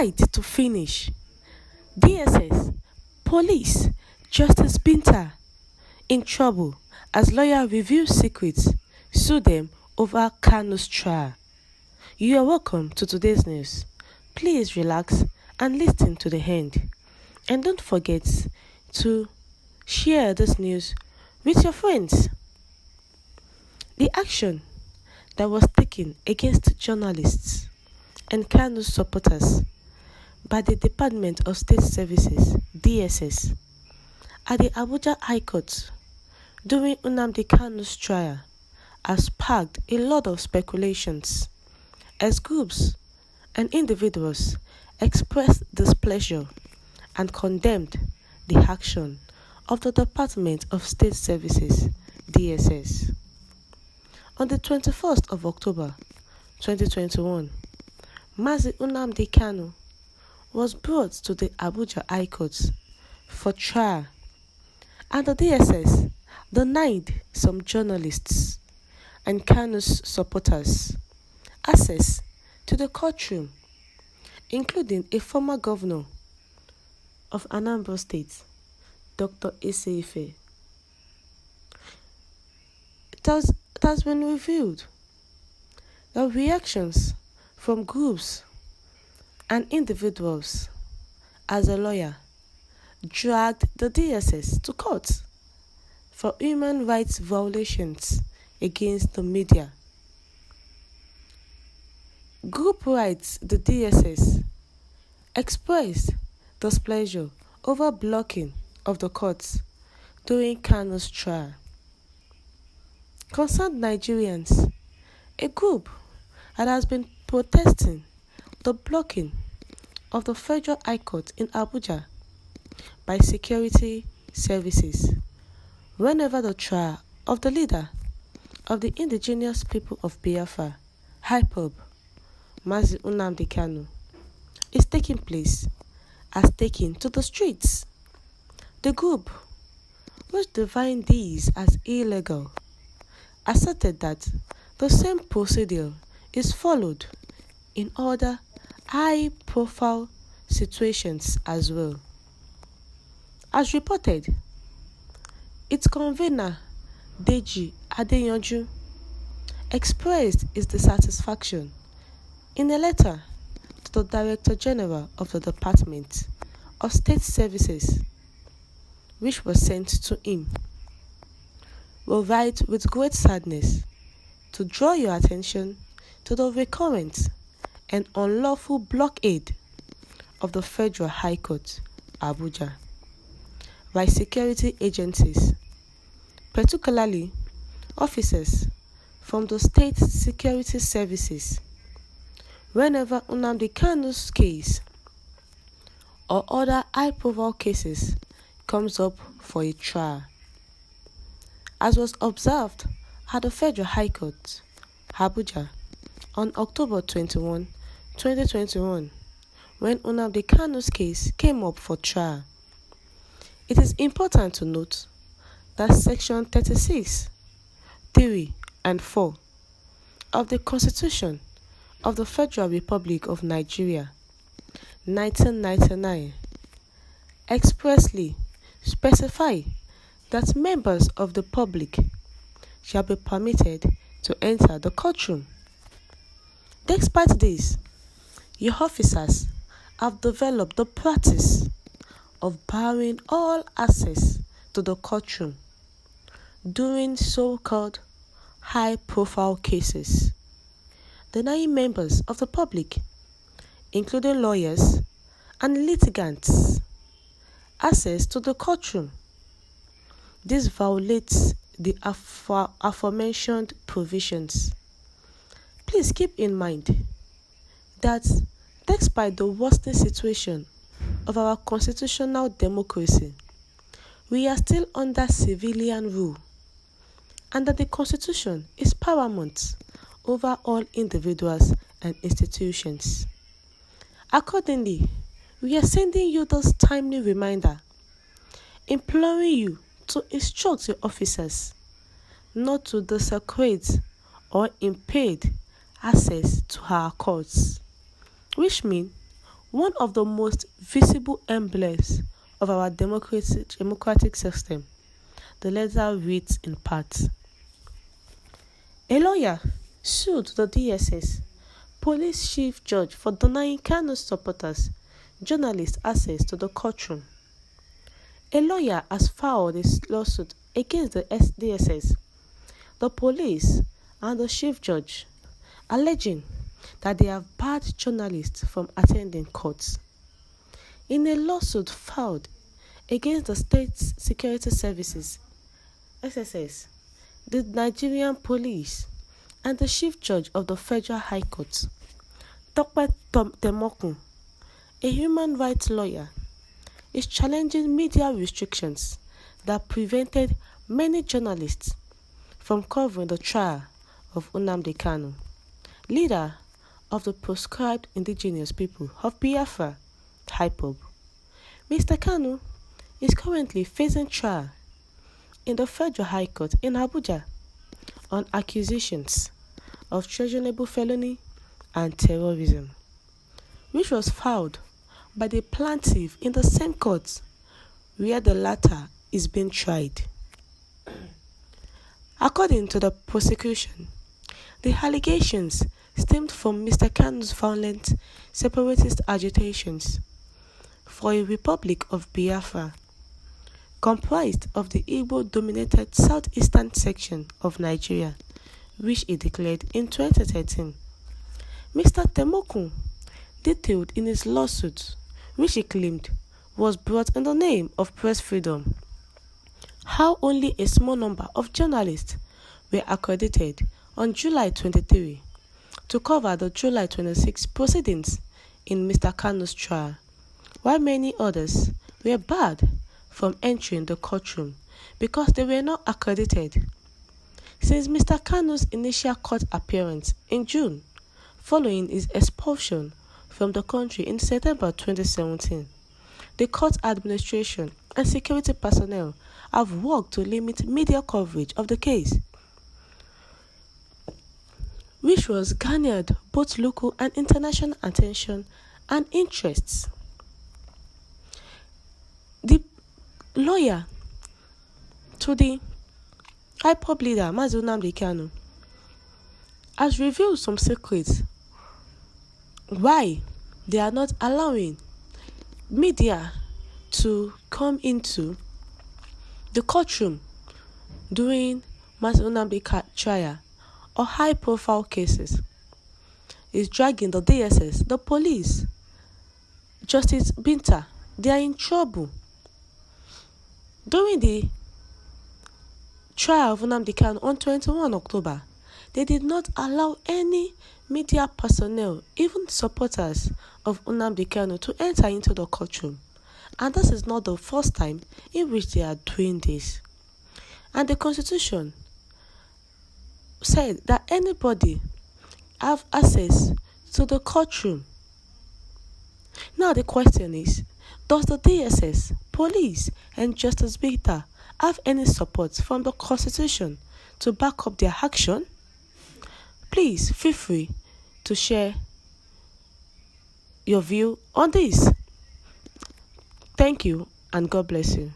Fīght to Fīñīsh. DSS, police, Justice Binta in trouble as lawyer reveals secrets, sue them over Kanu's trial. You are welcome to today's news. Please relax and listen to the end. And don't forget to share this news with your friends. The action that was taken against journalists and Kanu's supporters by the Department of State Services (DSS) at the Abuja High Court during Nnamdi Kanu's trial has sparked a lot of speculations as groups and individuals expressed displeasure and condemned the action of the Department of State Services (DSS). On the 21st of October 2021, Mazi Nnamdi Kanu was brought to the Abuja High Court for trial, and the DSS denied some journalists and Kanu's supporters access to the courtroom, including a former governor of Anambra State, Dr. Ife. It has been revealed that reactions from groups and individuals as a lawyer dragged the DSS to court for human rights violations against the media. Group Rights the DSS expressed displeasure over blocking of the courts during Kanu's trial. Concerned Nigerians, a group that has been protesting the blocking of the Federal High Court in Abuja by security services whenever the trial of the leader of the indigenous people of Biafra, IPOB, Mazi Nnamdi Kanu, is taking place, has taken to the streets. The group, which defined these as illegal, asserted that the same procedure is followed in other high-profile situations as well. As reported, its convener, Deji Adeyanju, expressed his dissatisfaction in a letter to the Director General of the Department of State Services, which was sent to him. We write with great sadness to draw your attention to the recurrent and unlawful blockade of the Federal High Court, Abuja, by security agencies, particularly officers from the state security services, whenever Nnamdi Kanu's case or other high-profile cases comes up for a trial. As was observed at the Federal High Court, Abuja, on October 21, 2021, when Nnamdi Kanu's case came up for trial. It is important to note that Section 36, 3 and 4 of the Constitution of the Federal Republic of Nigeria, 1999, expressly specify that members of the public shall be permitted to enter the courtroom. Despite this, your officers have developed the practice of barring all access to the courtroom during so-called high-profile cases, denying members of the public, including lawyers and litigants, access to the courtroom. This violates the aforementioned provisions. Please keep in mind that despite the worsening situation of our constitutional democracy, we are still under civilian rule, and that the Constitution is paramount over all individuals and institutions. Accordingly, we are sending you this timely reminder, imploring you to instruct your officers not to desecrate or impede access to our courts, which means one of the most visible emblems of our democratic system. The letter reads in part. A lawyer sued the DSS, police chief judge for denying Kanu supporters, journalists access to the courtroom. A lawyer has filed a lawsuit against the DSS, the police, and the chief judge, alleging that they have barred journalists from attending courts. In a lawsuit filed against the State Security Services, SSS, the Nigerian police, and the chief judge of the Federal High Court, Dr. Temokun, a human rights lawyer, is challenging media restrictions that prevented many journalists from covering the trial of Nnamdi Kanu, leader of the proscribed indigenous people of Biafra, IPOB. Mr. Kanu is currently facing trial in the Federal High Court in Abuja on accusations of treasonable felony and terrorism, which was filed by the plaintiff in the same court where the latter is being tried. According to the prosecution, the allegations stemmed from Mr. Kanu's violent separatist agitations for a Republic of Biafra, comprised of the Igbo-dominated southeastern section of Nigeria, which he declared in 2013. Mr. Temokun detailed in his lawsuit, which he claimed was brought in the name of press freedom, how only a small number of journalists were accredited on July 23 to cover the July 26 proceedings in Mr. Kanu's trial, while many others were barred from entering the courtroom because they were not accredited. Since Mr. Kanu's initial court appearance in June, following his expulsion from the country in September 2017, the court administration and security personnel have worked to limit media coverage of the case, which was garnered both local and international attention and interests. The lawyer to the IPOB leader, Nnamdi Kanu, has revealed some secrets why they are not allowing media to come into the courtroom during Nnamdi trial or high-profile cases. Is dragging the DSS, the police, Justice Binta. They are in trouble. During the trial of Nnamdi Kanu on 21 October, they did not allow any media personnel, even supporters of Nnamdi Kanu, to enter into the courtroom. And this is not the first time in which they are doing this. And the Constitution said that anybody have access to the courtroom. Now the question is, does the DSS, police, and Justice Binta have any support from the Constitution to back up their action? Please feel free to share your view on this. Thank you and God bless you.